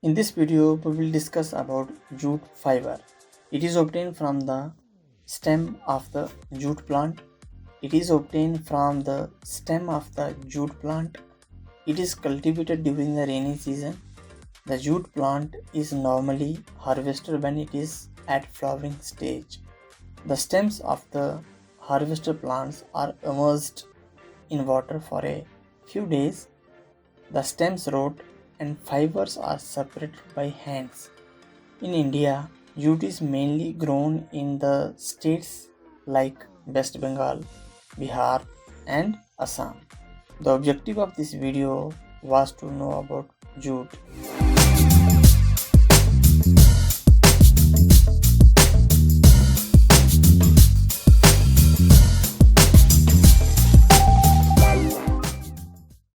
In this video, we will discuss about jute fiber. It is obtained from the stem of the jute plant. It is obtained from the stem of the jute plant. It is cultivated during the rainy season. The jute plant is normally harvested when it is at flowering stage. The stems of the harvested plants are immersed in water for a few days. The stems rot and fibers are separated by hands. In India, jute is mainly grown in the states like West Bengal, Bihar, and Assam. The objective of this video was to know about jute.